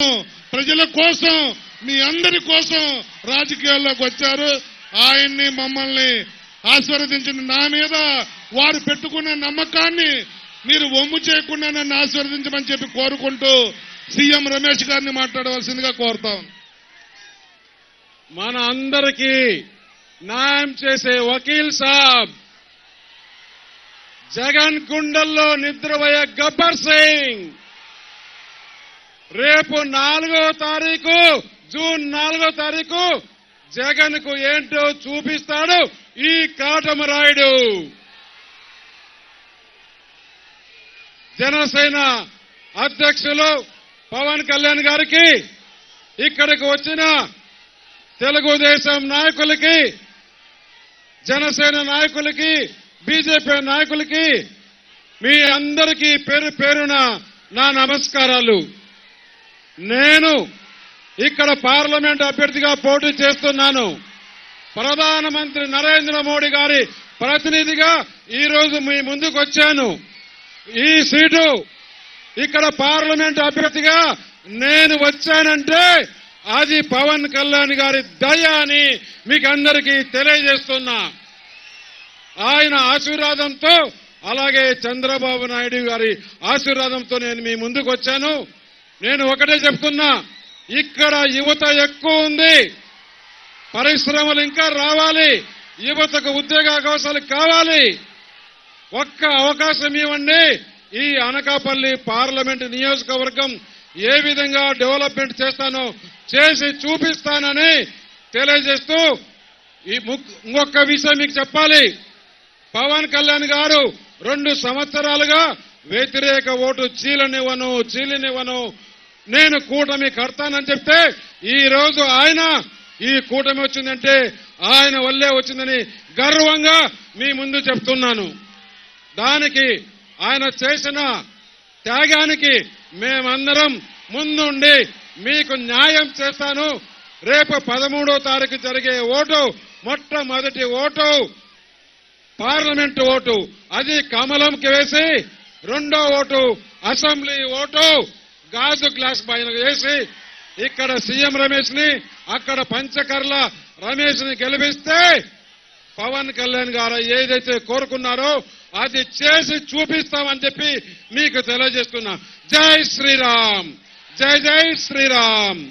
ప్రజల కోసం మీ అందరి కోసం రాజకీయాల్లోకి వచ్చారు. ఆయన్ని మమ్మల్ని ఆశీర్వదించిన నా మీద వారు పెట్టుకున్న నమ్మకాన్ని మీరు వమ్ము చేయకుండా నన్ను ఆశీర్వదించమని చెప్పి కోరుకుంటూ సీఎం రమేష్ గారిని మాట్లాడవలసిందిగా కోరుతాం. మన అందరికీ న్యాయం చేసే వకీల్ సాబ్, జగన్ గుండెల్లో నిద్రపోయే గబ్బర్ సింగ్ రేపు 4వ తారీఖు జూన్ 4వ తారీఖు జగన్ కు ఏంటో చూపిస్తాడు ఈ కాటమరాయుడు. జనసేన అధ్యక్షులు పవన్ కళ్యాణ్ గారికి, ఇక్కడికి వచ్చిన తెలుగుదేశం నాయకులకి, జనసేన నాయకులకి, బీజేపీ నాయకులకి, మీ అందరికీ పేరు పేరున నా నమస్కారాలు. నేను ఇక్కడ పార్లమెంట్ అభ్యర్థిగా పోటీ చేస్తున్నాను. ప్రధానమంత్రి నరేంద్ర మోడీ గారి ప్రతినిధిగా ఈరోజు మీ ముందుకు వచ్చాను. ఈ సీటు ఇక్కడ పార్లమెంట్ అభ్యర్థిగా నేను వచ్చానంటే అది పవన్ కళ్యాణ్ గారి దయ అని మీకు అందరికీ తెలియజేస్తున్నా. ఆయన ఆశీర్వాదంతో, అలాగే చంద్రబాబు నాయుడు గారి ఆశీర్వాదంతో నేను మీ ముందుకు వచ్చాను. నేను ఒకటే చెప్తున్నా, ఇక్కడ యువత ఎక్కువ ఉంది, పరిశ్రమలు ఇంకా రావాలి, యువతకు ఉద్యోగ అవకాశాలు కావాలి. ఒక్క అవకాశం ఇవ్వండి, ఈ అనకాపల్లి పార్లమెంట్ నియోజకవర్గం ఏ విధంగా డెవలప్మెంట్ చేస్తానో చేసి చూపిస్తానని తెలియజేస్తూ ఇంకొక విషయం మీకు చెప్పాలి. పవన్ కళ్యాణ్ గారు 2 సంవత్సరాలుగా వ్యతిరేక ఓటు చీలనివ్వను, నేను కూటమి కడతానని చెప్తే ఈ రోజు ఆయన ఈ కూటమి వచ్చిందంటే ఆయన వల్లే వచ్చిందని గర్వంగా మీ ముందు చెప్తున్నాను. దానికి ఆయన చేసిన త్యాగానికి మేమందరం ముందుండి మీకు న్యాయం చేస్తాను. రేపు 13వ తారీఖు జరిగే ఓటు మొట్టమొదటి ఓటు పార్లమెంటు ఓటు, అది కమలంకి వేసి, 2వ ఓటు అసెంబ్లీ ఓటు గాజు గ్లాస్ పైన వేసి ఇక్కడ సీఎం రమేష్ ని, అక్కడ పంచకర్ల రమేష్ ని గెలిపిస్తే పవన్ కళ్యాణ్ గారు ఏదైతే కోరుకున్నారో అది చేసి చూపిస్తామని చెప్పి మీకు తెలియజేస్తున్నా. జై శ్రీరామ్, జై జై శ్రీరామ్.